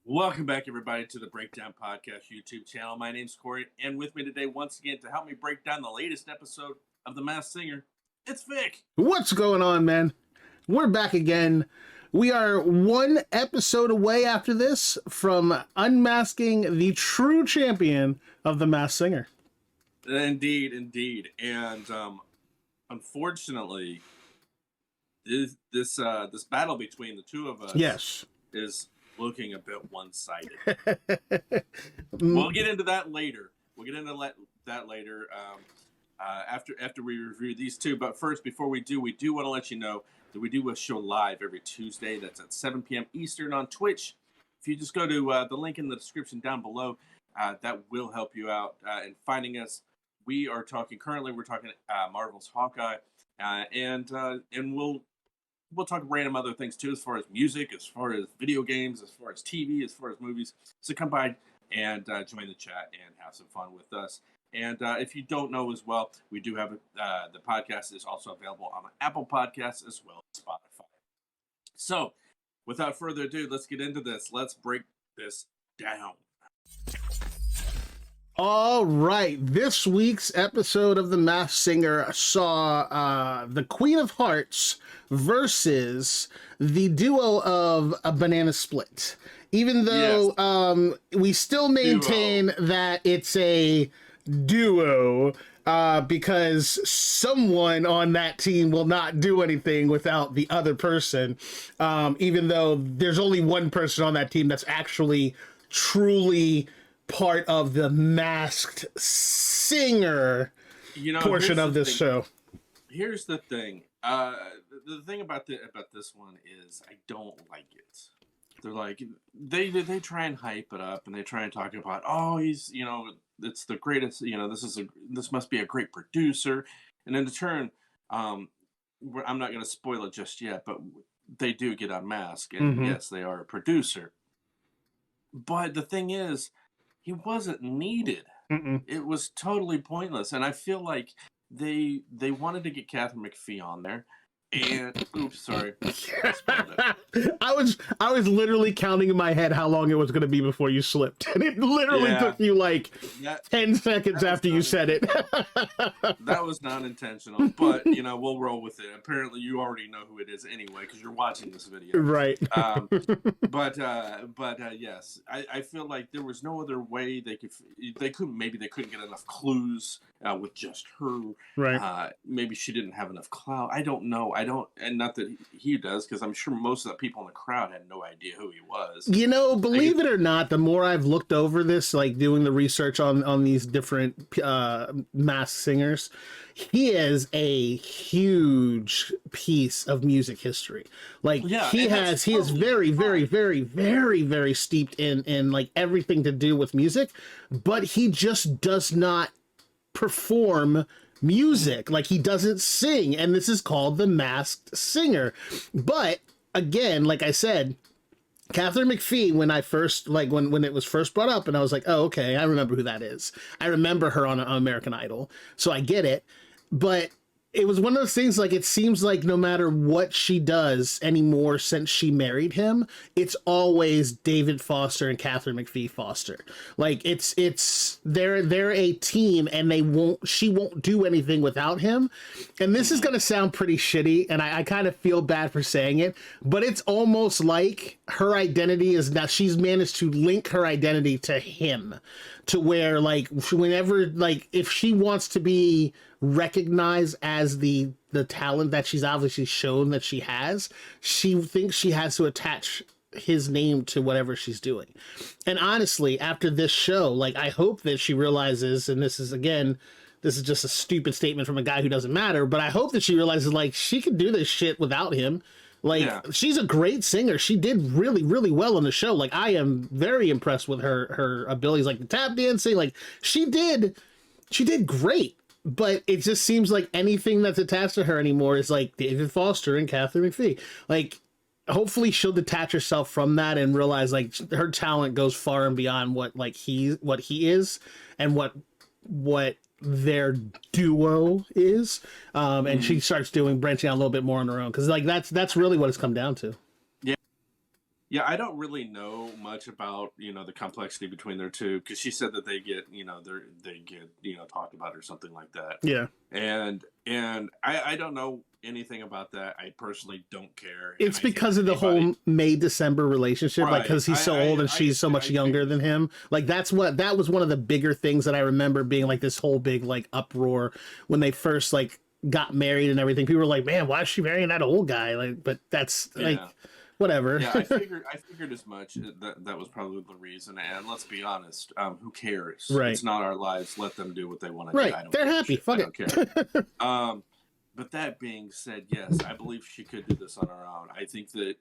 Welcome back, everybody, to the Breakdown Podcast YouTube channel. My name's Corey, and with me today, once again, to help me break down the latest episode of The Masked Singer, it's Vic. What's going on, man? We're back again. We are one episode away after this from unmasking the true champion of The Masked Singer. Indeed. And unfortunately, this battle between the two of us is looking a bit one-sided. We'll get into that later. After we review these two. But first, before we do want to let you know that we do a show live every Tuesday. That's at 7 p.m. Eastern on Twitch. If you just go to the link in the description down below, that will help you out in finding us. We're talking Marvel's Hawkeye, and we'll talk random other things too, as far as music, as far as video games, as far as TV, as far as movies. So come by and join the chat and have some fun with us. And if you don't know as well, we do have the podcast is also available on Apple Podcasts as well as Spotify. So without further ado, let's get into this. Let's break this down. All right, this week's episode of The Masked Singer saw the Queen of Hearts versus the duo of a Banana Split. Even though we still maintain that it's a duo, because someone on that team will not do anything without the other person, even though there's only one person on that team that's actually truly part of the Masked Singer portion of this show. Here's the thing. The thing about this one is I don't like it. They're like they try and hype it up, and they try and talk about, oh, he's, it's the greatest, this must be a great producer. And in turn, I'm not going to spoil it just yet, but they do get unmasked, and yes, they are a producer. But the thing is, he wasn't needed. It was totally pointless, and I feel like they wanted to get Katharine McPhee on there. And oops, sorry. I was literally counting in my head how long it was going to be before you slipped, and it literally took you like 10 seconds after you said it. That was not intentional, but we'll roll with it. Apparently, you already know who it is anyway because you're watching this video, right? But yes, I feel like there was no other way they couldn't get enough clues with just her, right? Maybe she didn't have enough clout. I don't know. And not that he does, because I'm sure most of the people in the crowd had no idea who he was. Believe it or not, the more I've looked over this, like doing the research on these different Masked Singers, he is a huge piece of music history. Like he is very, very, very, very, very steeped in like everything to do with music, but he just does not perform music. Like, he doesn't sing, and this is called The Masked Singer. But again, like I said, Katharine McPhee, when I first, like, when it was first brought up, and I was like, oh, okay, I remember who that is. I remember her on American Idol, so I get it. But it was one of those things, like, it seems like no matter what she does anymore since she married him, it's always David Foster and Katharine McPhee Foster. Like, they're a team, and she won't do anything without him. And this is gonna sound pretty shitty, and I kind of feel bad for saying it, but it's almost like her identity is now, she's managed to link her identity to him, to where, like, whenever, like, if she wants to be recognized as the talent that she's obviously shown that she has, she thinks she has to attach his name to whatever she's doing. And honestly, after this show, like, I hope that she realizes, and this is just a stupid statement from a guy who doesn't matter, but I hope that she realizes, like, she can do this shit without him. Like, she's a great singer. She did really, really well on the show. Like, I am very impressed with her abilities, like the tap dancing. Like, she did great. But it just seems like anything that's attached to her anymore is like David Foster and Katharine McPhee. Like, hopefully she'll detach herself from that and realize like her talent goes far and beyond what he is and what their duo is, and she starts branching out a little bit more on her own, because like that's really what it's come down to. Yeah, I don't really know much about, the complexity between their two, because she said that they get, they get, talked about or something like that. Yeah. And I don't know anything about that. I personally don't care. It's because of the whole May-December relationship, right. Like because he's so old and she's so much younger than him. Like that was one of the bigger things that I remember being like this whole big like uproar when they first like got married and everything. People were like, "Man, why is she marrying that old guy?" Like, but that's like. Whatever. Yeah, I figured as much. That was probably the reason. And let's be honest, who cares? Right. It's not our lives. Let them do what they want to do. Right. They're happy. Fuck it. I don't care. But that being said, yes, I believe she could do this on her own. I think that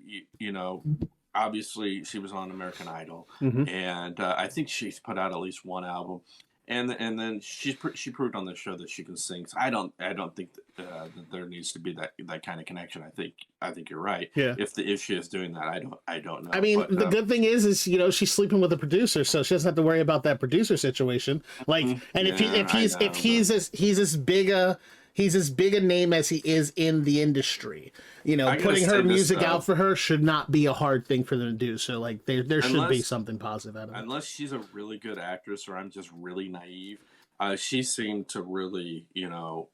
obviously she was on American Idol, and I think she's put out at least one album. And then she proved on the show that she can sing. So I don't think that there needs to be that kind of connection. I think you're right. Yeah. If she is doing that, I don't know. I mean, but, the good thing is she's sleeping with a producer, so she doesn't have to worry about that producer situation. Like, and he's as big a name as he is in the industry. Putting her music out for her should not be a hard thing for them to do. So like there should be something positive out of it. Unless she's a really good actress or I'm just really naive. She seemed to really,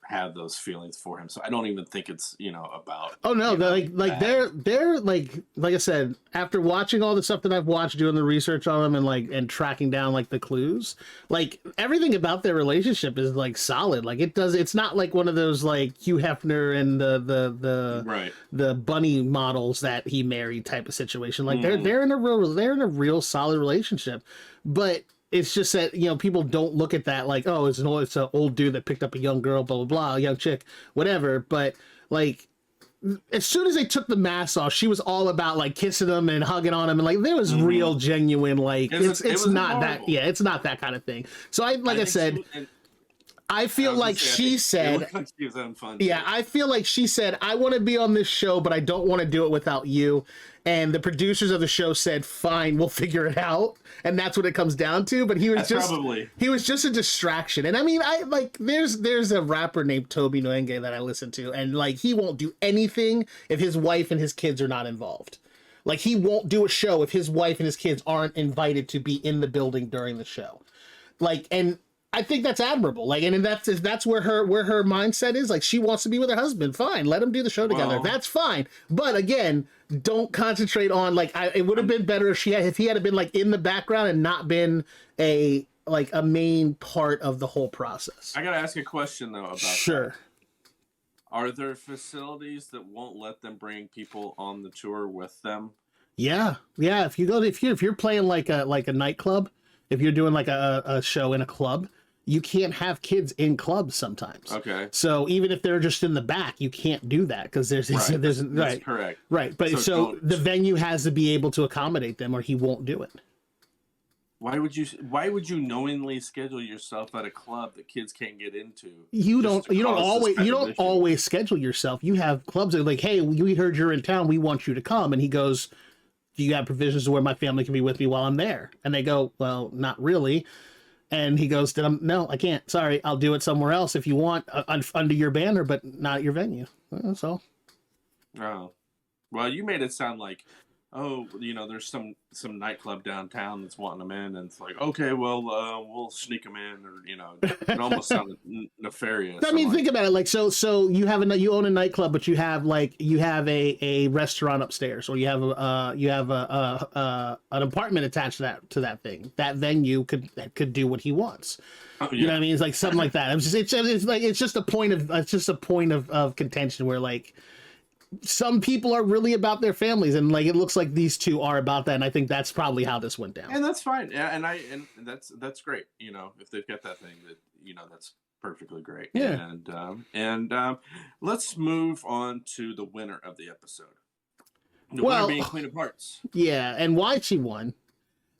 have those feelings for him. So I don't even think it's, about. Oh no, they're like I said, after watching all the stuff that I've watched, doing the research on them and tracking down like the clues, like everything about their relationship is like solid. Like it's not like one of those like Hugh Hefner and the bunny models that he married type of situation. Like they're in a real solid relationship, but. It's just that, people don't look at that like, oh, it's an old dude that picked up a young girl, blah, blah, blah, a young chick, whatever. But, like, as soon as they took the mask off, she was all about, like, kissing him and hugging on him. And, like, there was real, genuine, like, it's not adorable. It's not that kind of thing. So, I said... I feel like she said, I feel like she said, I want to be on this show, but I don't want to do it without you. And the producers of the show said, fine, we'll figure it out. And that's what it comes down to. But he was just a distraction. And I mean, there's a rapper named Toby Nwenge that I listen to, and like, he won't do anything if his wife and his kids are not involved. Like, he won't do a show if his wife and his kids aren't invited to be in the building during the show. Like, and I think that's admirable. Like, and that's where her mindset is. Like, she wants to be with her husband. Fine, let them do the show together. That's fine. But again, don't concentrate on like. It would have been better if he had been like in the background and not been a main part of the whole process. I gotta ask a question though about Sure. That. Are there facilities that won't let them bring people on the tour with them? Yeah. If you're playing like a nightclub, if you're doing like a show in a club. You can't have kids in clubs sometimes. Okay. So even if they're just in the back, you can't do that because there's That's correct. Right. But so the venue has to be able to accommodate them, or he won't do it. Why would you knowingly schedule yourself at a club that kids can't get into? You don't always schedule yourself. You have clubs that are like, hey, we heard you're in town, we want you to come, and he goes, do you have provisions where my family can be with me while I'm there? And they go, well, not really. And he goes, no, I can't. Sorry, I'll do it somewhere else if you want, under your banner, but not at your venue. That's all. Oh, well, you made it sound like, there's some nightclub downtown that's wanting them in, and it's like, okay, well, we'll sneak them in, or it almost sounded nefarious. I mean, think about it. Like, so you own a nightclub, but you have a restaurant upstairs, or you have an apartment attached to that thing. That venue could do what he wants. Oh, yeah. You know what I mean? It's like something like that. It's just a point of contention where like. Some people are really about their families, and like it looks like these two are about that, and I think that's probably how this went down. And that's fine. Yeah, and that's great. If they've got that thing, that that's perfectly great. Yeah. And let's move on to the winner of the episode. The winner being Queen of Hearts. Yeah, and why she won.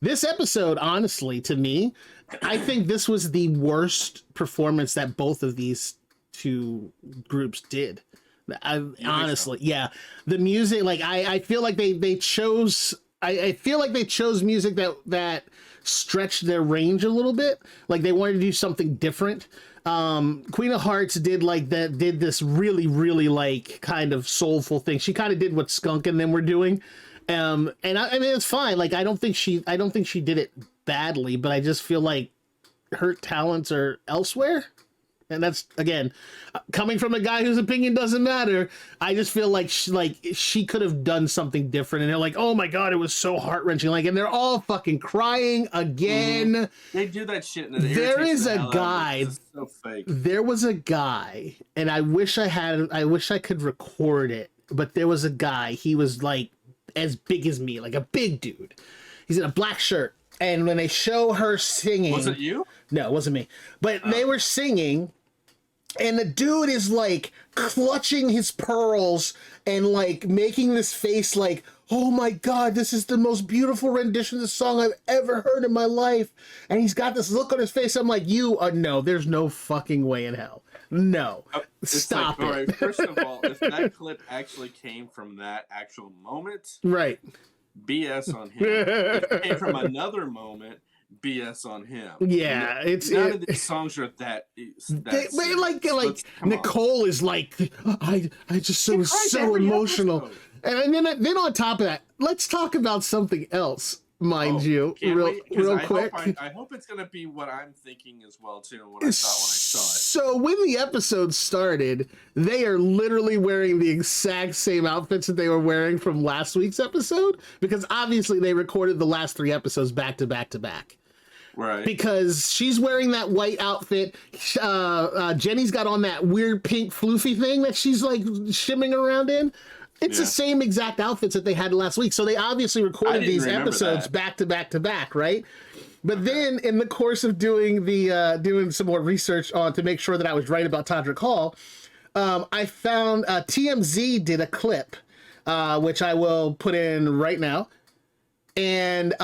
This episode, honestly, to me, I think this was the worst performance that both of these two groups did. Honestly, yeah, the music, like I feel like they chose. I feel like they chose music that stretched their range a little bit. Like they wanted to do something different. Queen of Hearts did this really like kind of soulful thing. She kind of did what Skunk and them were doing. And I mean it's fine. Like I don't think she did it badly, but I just feel like her talents are elsewhere. And that's, again, coming from a guy whose opinion doesn't matter. I just feel like she could have done something different. And they're like, oh my God, it was so heart wrenching. Like, and they're all fucking crying again. They do that shit. And there is a guy. So fake. There was a guy, and I wish I could record it. But there was a guy. He was like as big as me, like a big dude. He's in a black shirt. And when they show her singing... Was it you? No, it wasn't me. But they were singing, and the dude is, like, clutching his pearls and, like, making this face like, oh, my God, this is the most beautiful rendition of the song I've ever heard in my life. And he's got this look on his face. I'm like, no, there's no fucking way in hell. No. Stop like, it. All right, first of all, if that clip actually came from that actual moment... Right. BS on him. If it came from another moment, BS on him. Yeah, none of these songs are that. Like Nicole is like, I just was so emotional. And then on top of that, let's talk about something else, mind you, real quick. I hope it's gonna be what I'm thinking as well too. What I thought when I saw it. So when the episode started, they are literally wearing the exact same outfits that they were wearing from last week's episode, because obviously they recorded the last 3 episodes back to back to back. Right. Because she's wearing that white outfit. Jenny's got on that weird pink floofy thing that she's like shimming around in. It's the same exact outfits that they had last week. So they obviously recorded these episodes back to back to back, right? But then in the course of doing doing some more research to make sure that I was right about Todrick Hall, I found TMZ did a clip, which I will put in right now. And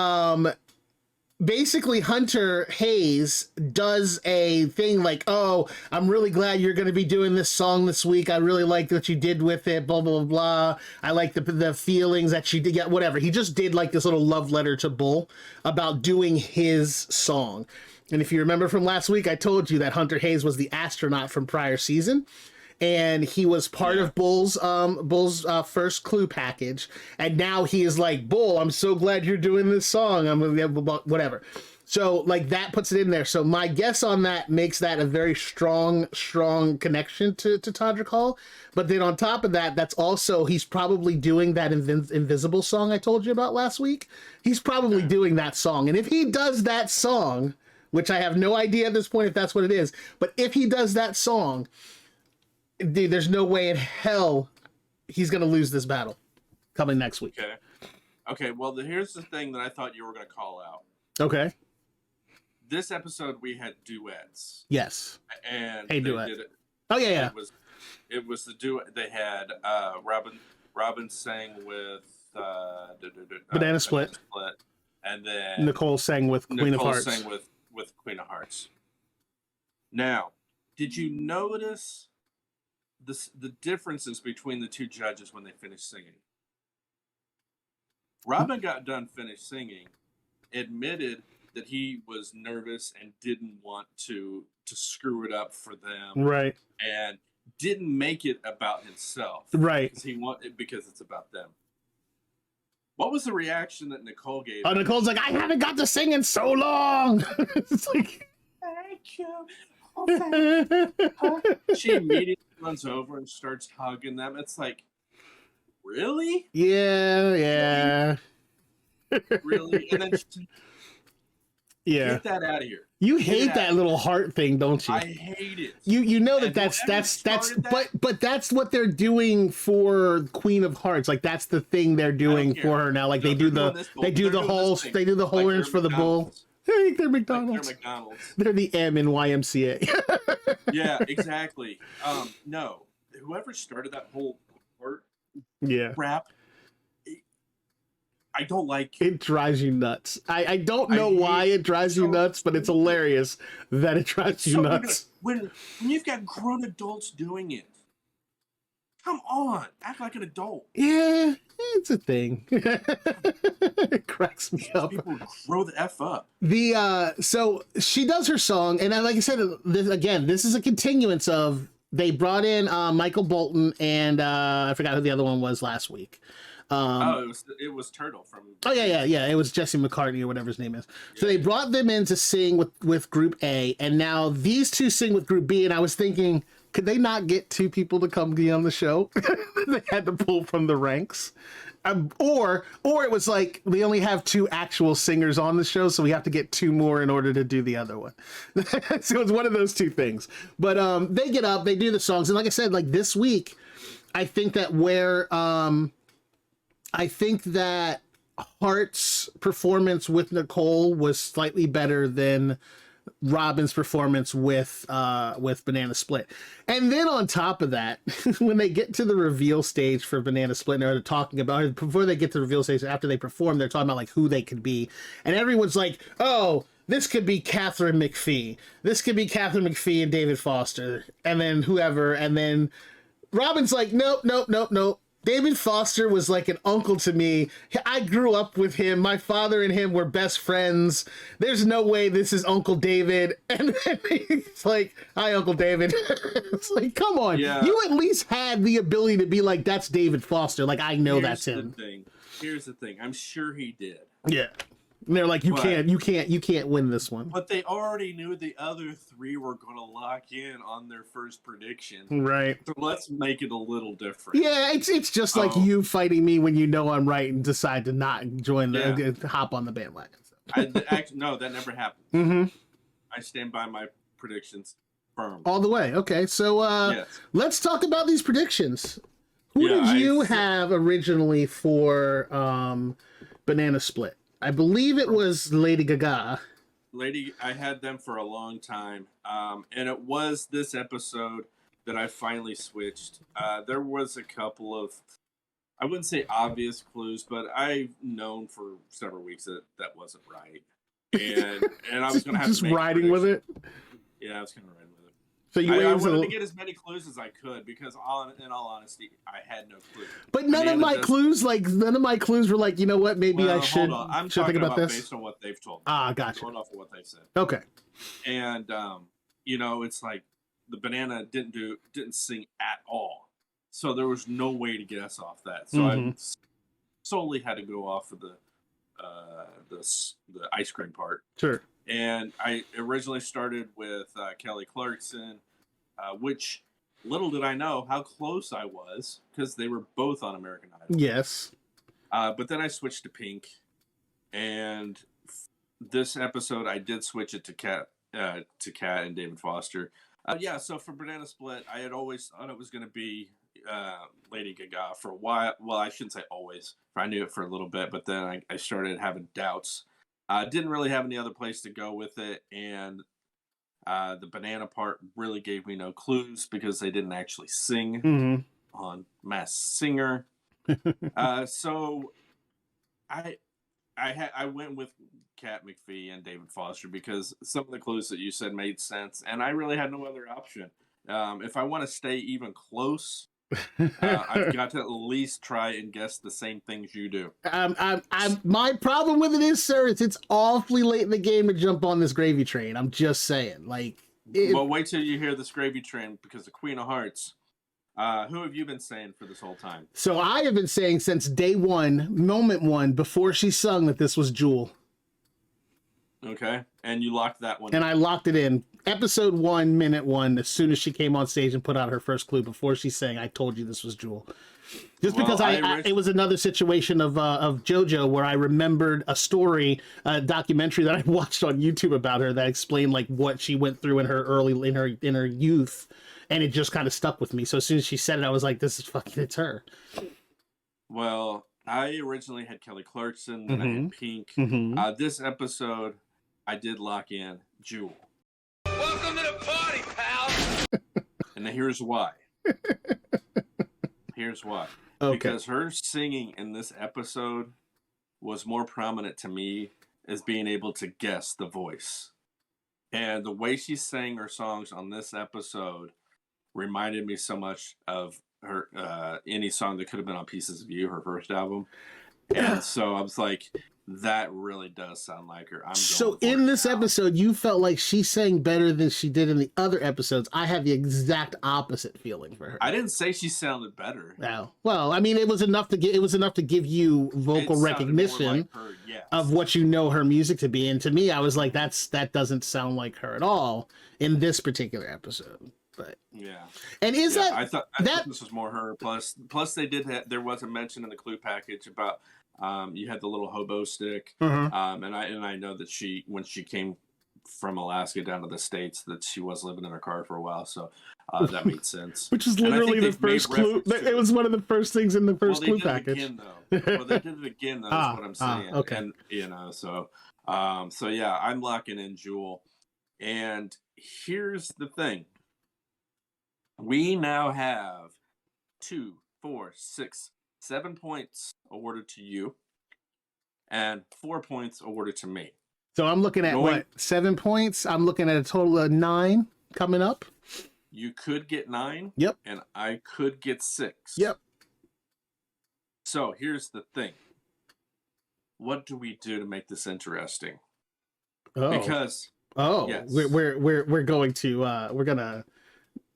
basically Hunter Hayes does a thing like, oh, I'm really glad you're going to be doing this song this week. I really like what you did with it, blah, blah, blah. I like the feelings that she did. Yeah, whatever. He just did like this little love letter to Bull about doing his song. And if you remember from last week, I told you that Hunter Hayes was the astronaut from prior season. And he was part of Bull's first Clue package, and now he is like, Bull, I'm so glad you're doing this song. I'm whatever. So like that puts it in there. So my guess on that makes that a very strong connection to Todrick Hall. But then on top of that, that's also he's probably doing that Invisible song I told you about last week. He's probably doing that song, and if he does that song, which I have no idea at this point if that's what it is, but if he does that song. Dude, there's no way in hell he's going to lose this battle coming next week. Okay. Well, here's the thing that I thought you were going to call out. Okay. This episode, we had duets. Yes. And hey, duet. Did it. Oh, yeah. It was the duet. They had Robin sang with Banana Split. And then Nicole sang with Queen of Hearts. Sang with Queen of Hearts. Now, did you notice the differences between the two judges when they finished singing? Robin got done finished singing, admitted that he was nervous and didn't want to screw it up for them, right? And didn't make it about himself, right? Because it's about them. What was the reaction that Nicole gave? Oh, Nicole's like, I haven't got to sing in so long. It's like, thank you. She immediately runs over and starts hugging them. It's like, really? Yeah. Really? And then get that out of here. You hate that little heart thing, don't you? I hate it. You know that's but that's what they're doing for Queen of Hearts. Like that's the thing they're doing for her now. Like they do the horns for the bull. Hey, they're McDonald's. Like they're McDonald's. They're the M in YMCA. Yeah, exactly. No, whoever started that whole heart rap, I don't like. It drives you nuts. I don't know why it drives you nuts, but it's hilarious that it drives you nuts. When you've got grown adults doing it, Come on, act like an adult. Yeah, it's a thing. It cracks me up. People grow the F up. So she does her song, and like I said, this is a continuance of they brought in Michael Bolton and I forgot who the other one was last week. It was Turtle from. Oh yeah. It was Jesse McCartney or whatever his name is. So they brought them in to sing with Group A, and now these two sing with Group B. And I was thinking, could they not get two people to come be on the show? They had to pull from the ranks, or it was like we only have two actual singers on the show, so we have to get two more in order to do the other one. So it's one of those two things. But they get up, they do the songs, and like I said, like this week, I think that Hart's performance with Nicole was slightly better than Robin's performance with Banana Split. And then on top of that, when they get to the reveal stage for Banana Split, and they're talking about, before they get to the reveal stage, after they perform, they're talking about like who they could be. And everyone's like, oh, this could be Katharine McPhee. This could be Katharine McPhee and David Foster. And then whoever. And then Robin's like, nope. David Foster was like an uncle to me. I grew up with him. My father and him were best friends. There's no way this is Uncle David. And then he's like, hi, Uncle David. It's like, come on. Yeah. You at least had the ability to be like, that's David Foster. Like, I know that's him. Here's the thing. I'm sure he did. Yeah. And they're like, you can't win this one. But they already knew the other three were going to lock in on their first prediction. Right. So let's make it a little different. Yeah, it's just like you fighting me when you know I'm right and decide to not join hop on the bandwagon. No, that never happened. Mm-hmm. I stand by my predictions firm. All the way. Okay, so let's talk about these predictions. Who did you have originally for Banana Split? I believe it was Lady Gaga. I had them for a long time. And it was this episode that I finally switched. There was a couple of, I wouldn't say obvious clues, but I've known for several weeks that wasn't right. And I was going to have just to make riding with it? Yeah, I was going to ride with it. So I wanted to get as many clues as I could because, in all honesty, I had no clue. But none of my clues were like, you know what, maybe I should think about this. Based on what they've told me. Gotcha. Going off of what they've said. Okay. And it's like the Banana didn't sing at all, so there was no way to guess off that. So I solely had to go off of the ice cream part. Sure. And I originally started with Kelly Clarkson, which little did I know how close I was because they were both on American Idol. Yes. But then I switched to Pink, and this episode I did switch it to Kat and David Foster. So for Banana Split, I had always thought it was going to be Lady Gaga for a while. Well, I shouldn't say always. I knew it for a little bit, but then I started having doubts. Didn't really have any other place to go with it, and the Banana part really gave me no clues because they didn't actually sing on Masked Singer. So I went with Kat McPhee and David Foster because some of the clues that you said made sense, and I really had no other option. If I want to stay even close, I've got to at least try and guess the same things you do. My problem with it is, sir, it's awfully late in the game to jump on this gravy train. I'm just saying, well, wait till you hear this gravy train because the Queen of Hearts. Who have you been saying for this whole time? So I have been saying since day one, moment one, before she sung, that this was Jewel. Okay, and you locked that one. And I locked it in. Episode 1, minute 1, as soon as she came on stage and put out her first clue, before she sang, I told you this was Jewel. Just because it was another situation of JoJo where I remembered a story, a documentary that I watched on YouTube about her that explained like what she went through in her youth, and it just kind of stuck with me. So as soon as she said it, I was like, "This is fucking, it's her." Well, I originally had Kelly Clarkson, then I had Pink. This episode, I did lock in Jewel. Welcome to the party, pal. And here's why. Here's why. Okay. Because her singing in this episode was more prominent to me as being able to guess the voice. And the way she sang her songs on this episode reminded me so much of any song that could have been on Pieces of You, her first album. And so I was like, that really does sound like her. So in this episode, you felt like she sang better than she did in the other episodes. I have the exact opposite feeling for her. I didn't say she sounded better. No. Well, I mean, it was enough to give you vocal recognition of what you know her music to be. And to me, I was like, that doesn't sound like her at all in this particular episode. But yeah. And I thought this was more her. Plus they there was a mention in the clue package about you had the little hobo stick, and I know that when she came from Alaska down to the States, that she was living in her car for a while, so that made sense. Which is literally the first clue. It was one of the first things in the first clue package. They did it again, though. That's what I'm saying. Okay. And so yeah, I'm locking in Jewel. And here's the thing: we now have 2, 4, 6, 7 points awarded to you, and 4 points awarded to me. So I'm looking at 7 points? I'm looking at a total of 9 coming up. You could get 9. Yep. And I could get 6. Yep. So here's the thing. What do we do to make this interesting? Because yes. we're going to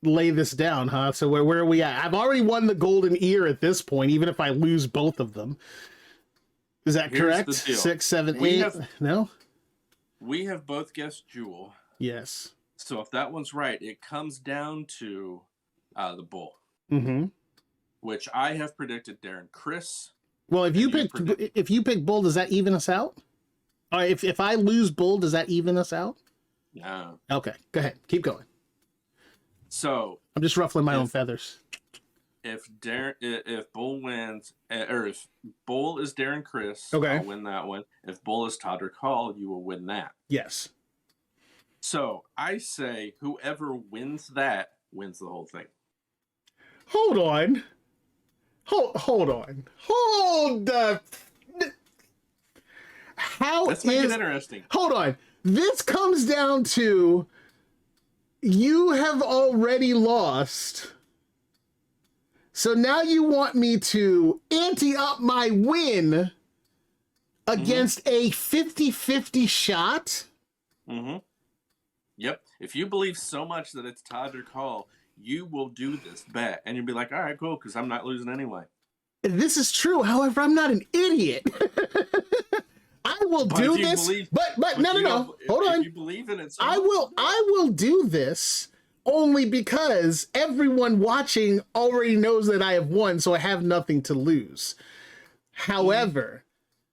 lay this down, huh? So where are we at? I've already won the golden ear at this point, even if I lose both of them. Is that correct? 6, 7, 8. No? We have both guessed Jewel. Yes. So if that one's right, it comes down to the Bull. Mm-hmm. Which I have predicted Darren Criss. Well, if you pick Bull, does that even us out? Or if I lose Bull, does that even us out? No. Okay, go ahead. Keep going. So I'm just ruffling my own feathers. If Bull wins, or if Bull is Darren Criss, okay, I'll win that one. If Bull is Todrick Hall, you will win that. Yes. So I say whoever wins that wins the whole thing. Hold on. Hold on. Hold the. Let's make it interesting. Hold on. This comes down to. You have already lost. So now you want me to ante up my win against a 50-50 shot? Mm-hmm. Yep. If you believe so much that it's Todrick Hall, you will do this bet. And you'll be like, all right, cool, because I'm not losing anyway. This is true. However, I'm not an idiot. I will do this, but no. Hold on. If you believe in it, I will do this only because everyone watching already knows that I have won, so I have nothing to lose. However,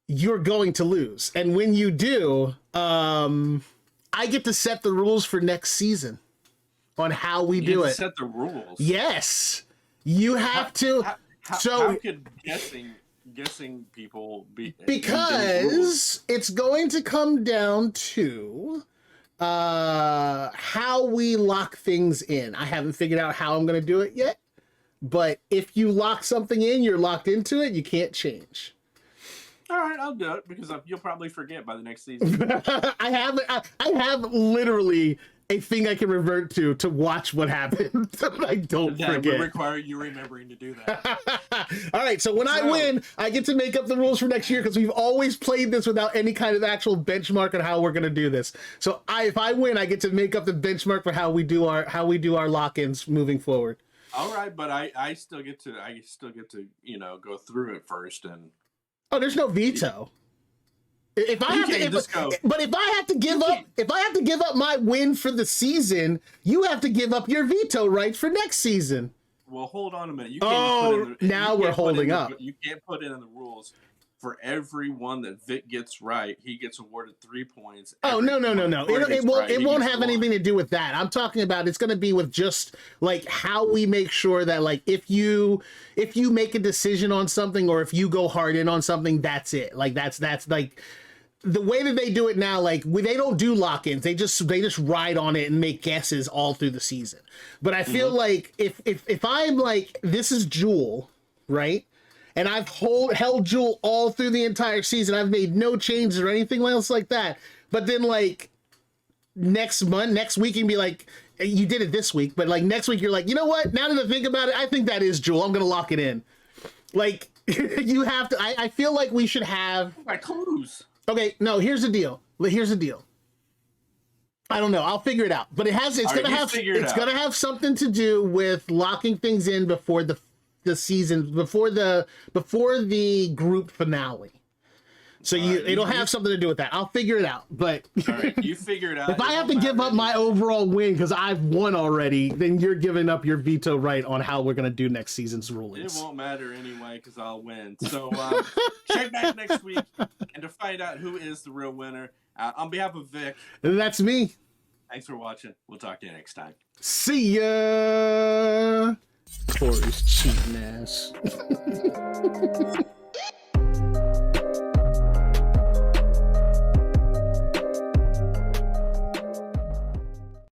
you're going to lose, and when you do, I get to set the rules for next season on how we do it. Set the rules. Yes, you have to. How could guessing people because it's going to come down to how we lock things in. I haven't figured out how I'm going to do it yet, but if you lock something in, you're locked into it. You can't change. All right, I'll do it because you'll probably forget by the next season. I have literally a thing I can revert to watch what happens. I don't forget. That would require you remembering to do that. All right, so when I win, I get to make up the rules for next year because we've always played this without any kind of actual benchmark on how we're going to do this. So if I win, I get to make up the benchmark for how we do our lock-ins moving forward. All right, but I still get to go through it first and. Oh, there's no veto. If I have to give up my win for the season, you have to give up your veto rights for next season. Well, hold on a minute. Now we're holding up. You can't put it in the rules. For every one that Vic gets right, he gets awarded 3 points. Oh, no. It won't have anything to do with that. I'm talking about it's going to be with just like how we make sure that like if you make a decision on something or if you go hard in on something, that's it. Like that's like the way that they do it now. Like they don't do lock-ins. They just ride on it and make guesses all through the season. But I feel like if I'm like, this is Jewel, right? And I've held Jewel all through the entire season. I've made no changes or anything else like that. But then, like, next week, and be like, you did it this week, but like next week you're like, you know what? Now that I think about it, I think that is Jewel. I'm gonna lock it in. Like you have to. I feel like we should have. My clues. Okay, no. Here's the deal. I don't know. I'll figure it out. But it's gonna have something to do with locking things in before the season, before the group finale. So it'll have something to do with that. I'll figure it out. But all right, you figure it out. If I have to give up my overall win because I've won already, then you're giving up your veto right on how we're gonna do next season's rulings. It won't matter anyway because I'll win. So check back next week and to find out who is the real winner. On behalf of Vic, That's me. thanks for watching. We'll talk to you next time. See ya. Corey's cheating ass.